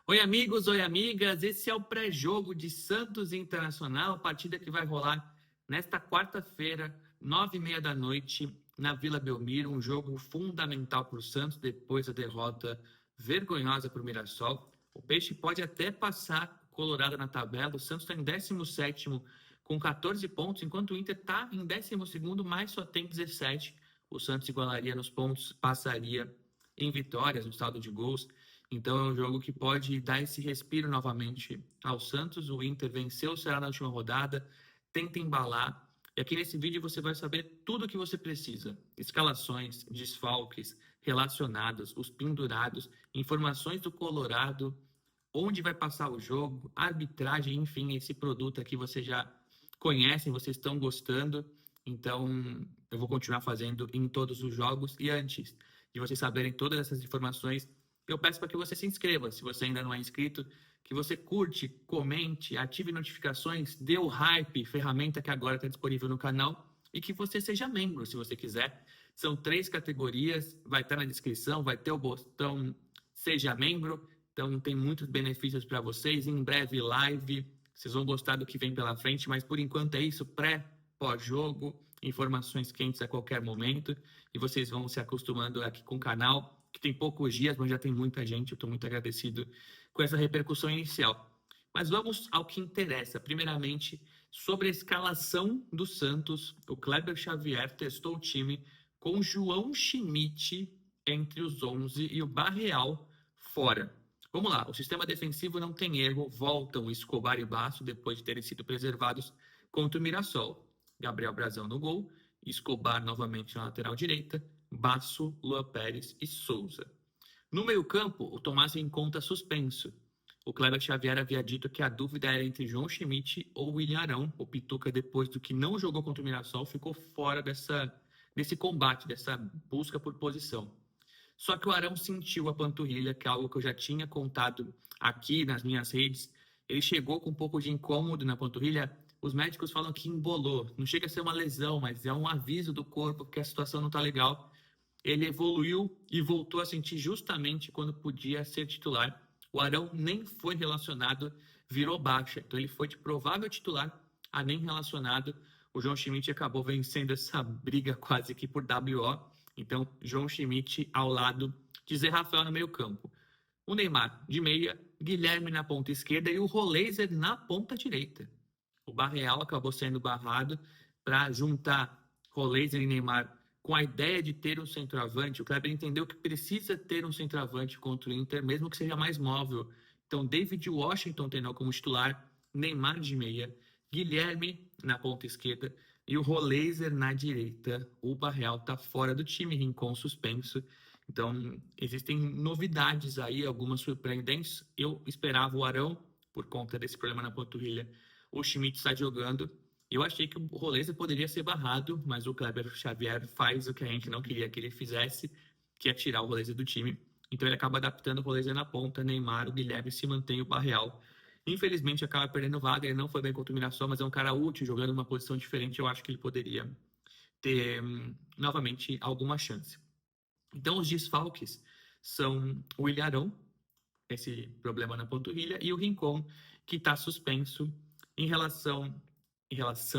Oi, amigos, oi, amigas. Esse é o pré-jogo de Santos e Internacional, partida que vai rolar nesta quarta-feira, 9h30 da noite, na Vila Belmiro. Um jogo fundamental para o Santos depois da derrota vergonhosa para o Mirassol. O Peixe pode até passar o Colorado na tabela. O Santos está em 17º com 14 pontos, enquanto o Inter está em 12º, mas só tem 17. O Santos igualaria nos pontos, passaria em vitórias, no saldo de gols. Então é um jogo que pode dar esse respiro novamente ao Santos. O Inter venceu o Ceará na última rodada, tenta embalar. E aqui nesse vídeo você vai saber tudo o que você precisa. Escalações, desfalques, relacionados, os pendurados, informações do Colorado, onde vai passar o jogo, arbitragem, enfim, esse produto aqui vocês já conhecem, vocês estão gostando. Então eu vou continuar fazendo em todos os jogos. E antes de vocês saberem todas essas informações, eu peço para que você se inscreva, se você ainda não é inscrito, que você curte, comente, ative notificações, dê o hype, ferramenta que agora está disponível no canal, e que você seja membro, se você quiser. São 3 categorias, vai estar na descrição, vai ter o botão Seja Membro, então tem muitos benefícios para vocês. Em breve, live, vocês vão gostar do que vem pela frente, mas por enquanto é isso, pós-jogo, informações quentes a qualquer momento, e vocês vão se acostumando aqui com o canal, que tem poucos dias, mas já tem muita gente. Eu estou muito agradecido com essa repercussão inicial. Mas vamos ao que interessa. Primeiramente, sobre a escalação do Santos, o Kleber Xavier testou o time com João Schmidt entre os 11 e o Barreal fora. Vamos lá, o sistema defensivo não tem erro, voltam Escobar e Basso depois de terem sido preservados contra o Mirassol. Gabriel Brazão no gol, Escobar novamente na lateral direita, Basso, Luan Pérez e Souza. No meio-campo, o Tomás encontra suspenso. O Kleber Xavier havia dito que a dúvida era entre João Schmidt ou William Arão. O Pituca, depois do que não jogou contra o Mirassol, ficou fora desse combate, dessa busca por posição. Só que o Arão sentiu a panturrilha, que é algo que eu já tinha contado aqui nas minhas redes. Ele chegou com um pouco de incômodo na panturrilha. Os médicos falam que embolou. Não chega a ser uma lesão, mas é um aviso do corpo que a situação não está legal. Ele evoluiu e voltou a sentir justamente quando podia ser titular. O Arão nem foi relacionado, virou baixa. Então ele foi de provável titular a nem relacionado. O João Schmidt acabou vencendo essa briga quase que por WO. Então, João Schmidt ao lado de Zé Rafael no meio campo. O Neymar de meia, Guilherme na ponta esquerda e o Roleiser na ponta direita. O Barreal acabou sendo barrado para juntar Roleiser e Neymar com a ideia de ter um centroavante. O Kleber entendeu que precisa ter um centroavante contra o Inter, mesmo que seja mais móvel. Então, David Washington treinou como titular, Neymar de meia, Guilherme na ponta esquerda e o Roleiser na direita. O Barreal está fora do time, Rincon suspenso. Então, existem novidades aí, algumas surpreendentes. Eu esperava o Arão, por conta desse problema na panturrilha. O Schmidt está jogando. Eu achei que o Roleiser poderia ser barrado, mas o Kleber Xavier faz o que a gente não queria que ele fizesse, que é tirar o Roleiser do time. Então ele acaba adaptando o Roleiser na ponta, Neymar, o Guilherme se mantém o Barreal. Infelizmente acaba perdendo vaga, ele não foi bem contra o Mirassol, mas é um cara útil, jogando numa posição diferente, eu acho que ele poderia ter novamente alguma chance. Então os desfalques são o Ilharão, esse problema na panturrilha, e o Rincon, que está suspenso. Em relação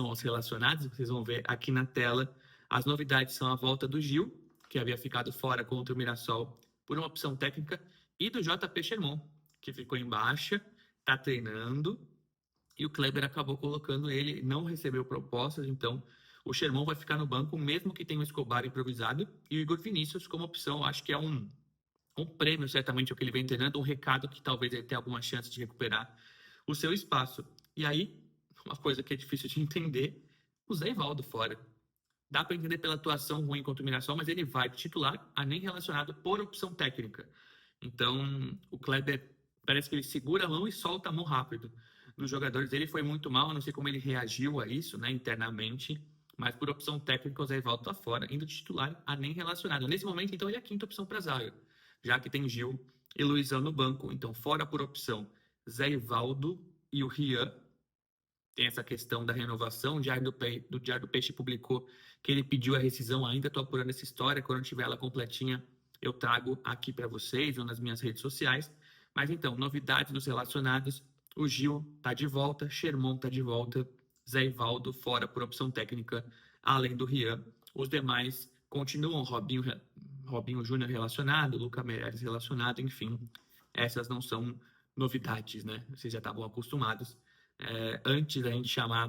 aos relacionados, vocês vão ver aqui na tela, as novidades são a volta do Gil, que havia ficado fora contra o Mirassol por uma opção técnica, e do JP Sherman, que ficou em baixa, está treinando, e o Kleber acabou colocando ele, não recebeu propostas, então o Sherman vai ficar no banco, mesmo que tenha o Escobar improvisado, e o Igor Vinícius como opção. Acho que é um prêmio, certamente, o que ele vem treinando, um recado que talvez ele tenha alguma chance de recuperar o seu espaço. E aí, uma coisa que é difícil de entender, o Zé Ivaldo fora. Dá para entender pela atuação ruim contra o Mirassol, mas ele vai de titular a nem relacionado por opção técnica. Então, o Kleber parece que ele segura a mão e solta a mão rápido. Nos jogadores dele foi muito mal, eu não sei como ele reagiu a isso, né, internamente, mas por opção técnica o Zé Ivaldo tá fora, indo de titular a nem relacionado. Nesse momento, então, ele é a quinta opção para a zaga, já que tem Gil e Luizão no banco. Então, fora por opção, Zé Ivaldo e o Rian. Tem essa questão da renovação. O Diário do Peixe publicou que ele pediu a rescisão. Ainda estou apurando essa história. Quando eu tiver ela completinha, eu trago aqui para vocês ou nas minhas redes sociais. Mas então, novidades dos relacionados: o Gil está de volta, Sherman está de volta, Zé Ivaldo fora por opção técnica, além do Rian. Os demais continuam, Robinho Júnior relacionado, Luca Meireles relacionado, enfim, essas não são novidades, né? Vocês já estavam acostumados. Antes da gente chamar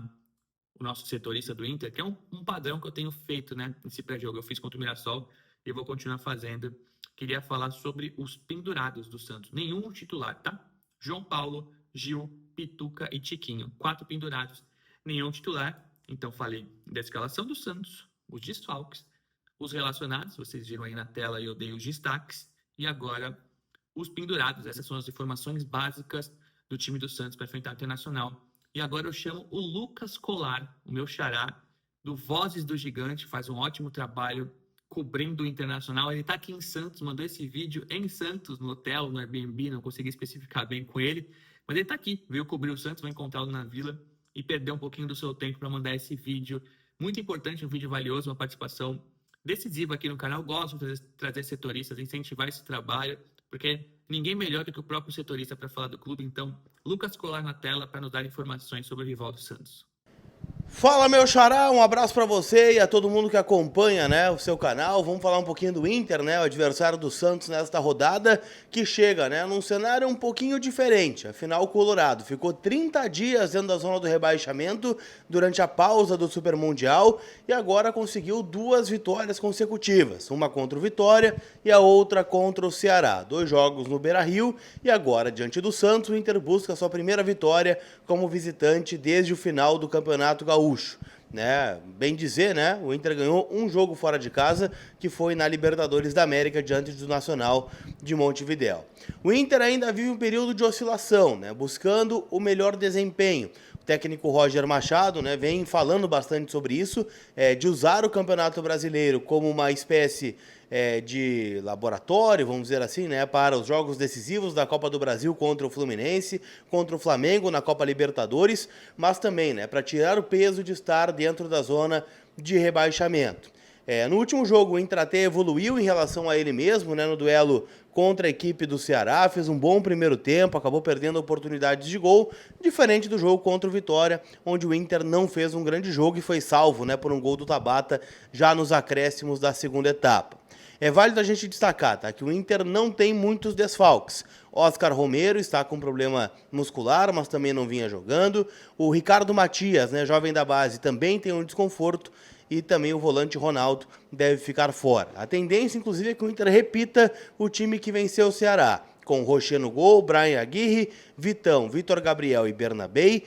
o nosso setorista do Inter, que é um padrão que eu tenho feito, né, nesse pré-jogo. Eu fiz contra o Mirassol e vou continuar fazendo. Queria falar sobre os pendurados do Santos. Nenhum titular, tá? João Paulo, Gil, Pituca e Tiquinho. 4 pendurados, nenhum titular. Então falei da escalação do Santos, os desfalques, os relacionados, vocês viram aí na tela, eu dei os destaques. E agora os pendurados. Essas são as informações básicas do time do Santos para enfrentar o Internacional. E agora eu chamo o Lucas Colar, o meu xará, do Vozes do Gigante, faz um ótimo trabalho cobrindo o Internacional. Ele está aqui em Santos, mandou esse vídeo em Santos, no hotel, no Airbnb, não consegui especificar bem com ele, mas ele está aqui, veio cobrir o Santos, vai encontrá-lo na Vila e perder um pouquinho do seu tempo para mandar esse vídeo. Muito importante, um vídeo valioso, uma participação decisiva aqui no canal. Gosto de trazer setoristas, incentivar esse trabalho, porque ninguém melhor do que o próprio setorista para falar do clube. Então, Lucas Colar na tela para nos dar informações sobre o rival do Santos. Fala, meu xará, um abraço pra você e a todo mundo que acompanha, né, o seu canal. Vamos falar um pouquinho do Inter, né, o adversário do Santos nesta rodada, que chega, né, num cenário um pouquinho diferente. Afinal, o Colorado ficou 30 dias dentro da zona do rebaixamento durante a pausa do Super Mundial e agora conseguiu 2 vitórias consecutivas, uma contra o Vitória e a outra contra o Ceará. 2 jogos no Beira-Rio e agora, diante do Santos, o Inter busca sua primeira vitória como visitante desde o final do Campeonato Gaúcho. Né? Bem dizer, né? O Inter ganhou um jogo fora de casa, que foi na Libertadores da América, diante do Nacional de Montevidéu. O Inter ainda vive um período de oscilação, né? Buscando o melhor desempenho. O técnico Roger Machado, né, vem falando bastante sobre isso, de usar o Campeonato Brasileiro como uma espécie de laboratório, vamos dizer assim, né, para os jogos decisivos da Copa do Brasil contra o Fluminense, contra o Flamengo na Copa Libertadores, mas também, né, para tirar o peso de estar dentro da zona de rebaixamento. No último jogo, o Inter até evoluiu em relação a ele mesmo, né, no duelo contra a equipe do Ceará, fez um bom primeiro tempo, acabou perdendo oportunidades de gol, diferente do jogo contra o Vitória, onde o Inter não fez um grande jogo e foi salvo, né, por um gol do Tabata já nos acréscimos da segunda etapa. É válido a gente destacar, tá, que o Inter não tem muitos desfalques. Oscar Romero está com problema muscular, mas também não vinha jogando. O Ricardo Matias, né, jovem da base, também tem um desconforto. E também o volante Ronaldo deve ficar fora. A tendência, inclusive, é que o Inter repita o time que venceu o Ceará, com Rocher no gol, Brian Aguirre, Vitão, Vitor Gabriel e Bernabei.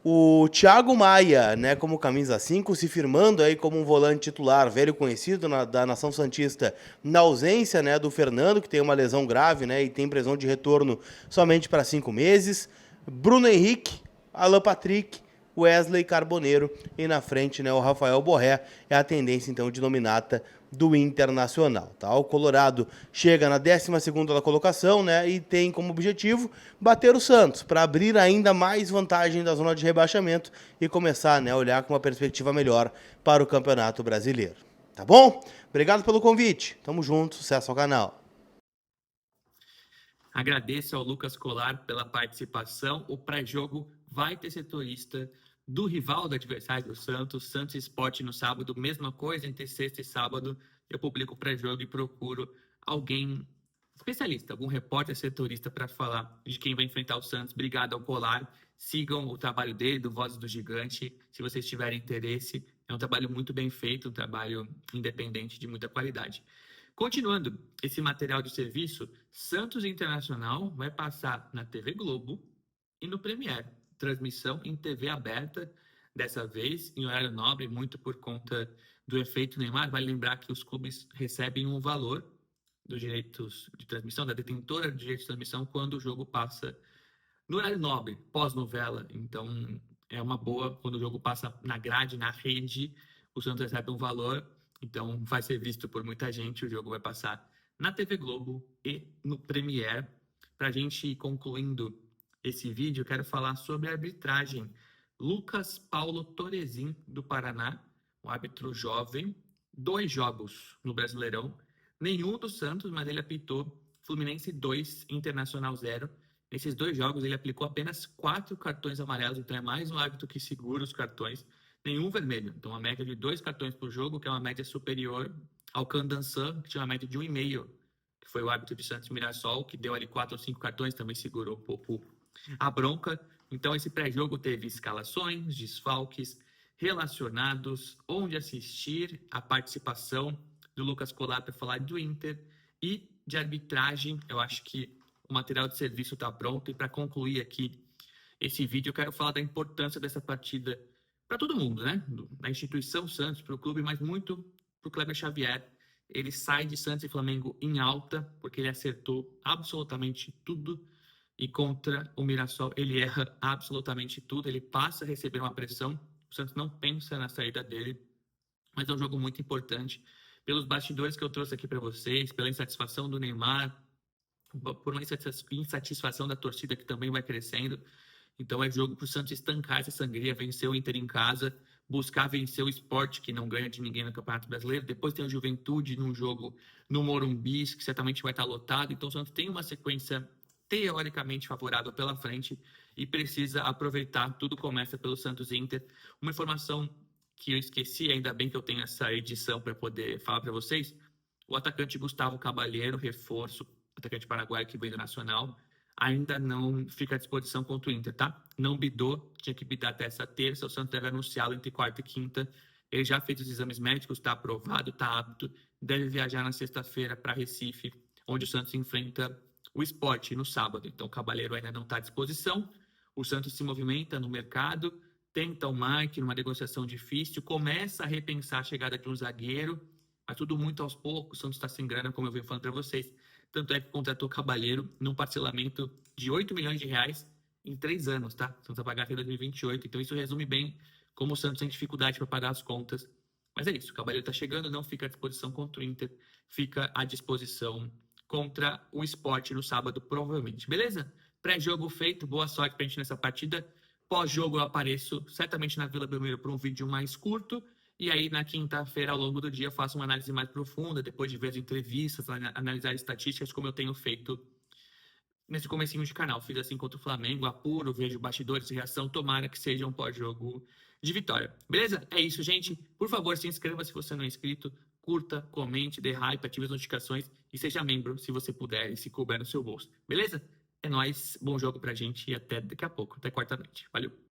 O Thiago Maia, né, como camisa 5, se firmando aí como um volante titular, velho conhecido da Nação Santista, na ausência, né, do Fernando, que tem uma lesão grave, né, e tem previsão de retorno somente para 5 meses. Bruno Henrique, Alan Patrick, Wesley Carboneiro e na frente, né, o Rafael Borré. É a tendência então de nominata do Internacional, tá? O Colorado chega na 12ª colocação, né, e tem como objetivo bater o Santos para abrir ainda mais vantagem da zona de rebaixamento e começar, né, a olhar com uma perspectiva melhor para o Campeonato Brasileiro. Tá bom? Obrigado pelo convite. Tamo junto, sucesso ao canal. Agradeço ao Lucas Colar pela participação. O pré-jogo vai ter setorista do rival do adversário do Santos, Santos Sport no sábado, mesma coisa, entre sexta e sábado eu publico o pré-jogo e procuro alguém especialista, algum repórter setorista para falar de quem vai enfrentar o Santos. Obrigado ao Colar, sigam o trabalho dele, do Vozes do Gigante, se vocês tiverem interesse. É um trabalho muito bem feito, um trabalho independente de muita qualidade. Continuando esse material de serviço, Santos Internacional vai passar na TV Globo e no Premiere. Transmissão em TV aberta, dessa vez em horário nobre, muito por conta do efeito Neymar. Vale lembrar que os clubes recebem um valor dos direitos de transmissão, da detentora de direitos de transmissão, quando o jogo passa no horário nobre, pós-novela. Então, é uma boa quando o jogo passa na grade, na rede, o Santos recebe um valor. Então, vai ser visto por muita gente. O jogo vai passar na TV Globo e no Premiere. Para a gente ir concluindo esse vídeo, eu quero falar sobre a arbitragem. Lucas Paulo Torezin, do Paraná, um árbitro jovem, 2 jogos no Brasileirão, nenhum do Santos, mas ele apitou Fluminense 2, Internacional 0. Nesses 2 jogos, ele aplicou apenas 4 cartões amarelos, então é mais um árbitro que segura os cartões, nenhum vermelho. Então, uma média de 2 cartões por jogo, que é uma média superior ao Candançan, que tinha uma média de 1,5, que foi o árbitro de Santos Mirassol, que deu ali 4 ou 5 cartões, também segurou um pouco a bronca. Então, esse pré-jogo teve escalações, desfalques, relacionados, onde assistir, a participação do Lucas Colar para falar do Inter e de arbitragem. Eu acho que o material de serviço está pronto. E para concluir aqui esse vídeo, eu quero falar da importância dessa partida para todo mundo, né? Da instituição Santos, para o clube, mas muito para o Kleber Xavier. Ele sai de Santos e Flamengo em alta, porque ele acertou absolutamente tudo. E contra o Mirassol, ele erra absolutamente tudo. Ele passa a receber uma pressão. O Santos não pensa na saída dele, mas é um jogo muito importante. Pelos bastidores que eu trouxe aqui para vocês, pela insatisfação do Neymar, por uma insatisfação da torcida que também vai crescendo. Então é jogo para o Santos estancar essa sangria, vencer o Inter em casa, buscar vencer o Sport, que não ganha de ninguém no Campeonato Brasileiro. Depois tem o Juventude num jogo no Morumbi, que certamente vai estar lotado. Então o Santos tem uma sequência teoricamente favorável pela frente e precisa aproveitar. Tudo começa pelo Santos Inter. Uma informação que eu esqueci, ainda bem que eu tenho essa edição para poder falar para vocês. O atacante Gustavo Cabalheiro, reforço, atacante paraguaio que vem do Nacional, ainda não fica à disposição contra o Inter, tá? Não bidou, tinha que bidar até essa terça, o Santos deve anunciá-lo entre quarta e quinta. Ele já fez os exames médicos, está aprovado, está apto, deve viajar na sexta-feira para Recife, onde o Santos enfrenta o Sport no sábado. Então o Cabalheiro ainda não está à disposição. O Santos se movimenta no mercado, tenta o Mike numa negociação difícil, começa a repensar a chegada de um zagueiro, mas tudo muito aos poucos. O Santos está sem grana, como eu venho falando para vocês. Tanto é que contratou o Cabalheiro num parcelamento de 8 milhões de reais em 3 anos, tá? O Santos vai pagar até 2028. Então isso resume bem como o Santos tem dificuldade para pagar as contas. Mas é isso, o Cabalheiro está chegando, não fica à disposição contra o Inter, fica à disposição contra o Sport no sábado, provavelmente. Beleza? Pré-jogo feito, boa sorte pra gente nessa partida. Pós-jogo eu apareço certamente na Vila Belmiro para um vídeo mais curto. E aí, na quinta-feira, ao longo do dia, eu faço uma análise mais profunda, depois de ver as entrevistas, analisar estatísticas, como eu tenho feito nesse comecinho de canal. Fiz assim contra o Flamengo, apuro, vejo bastidores de reação, tomara que seja um pós-jogo de vitória. Beleza? É isso, gente. Por favor, se inscreva se você não é inscrito, curta, comente, dê hype, ative as notificações e seja membro, se você puder e se couber no seu bolso. Beleza? É nóis, bom jogo pra gente e até daqui a pouco, até quarta-noite. Valeu!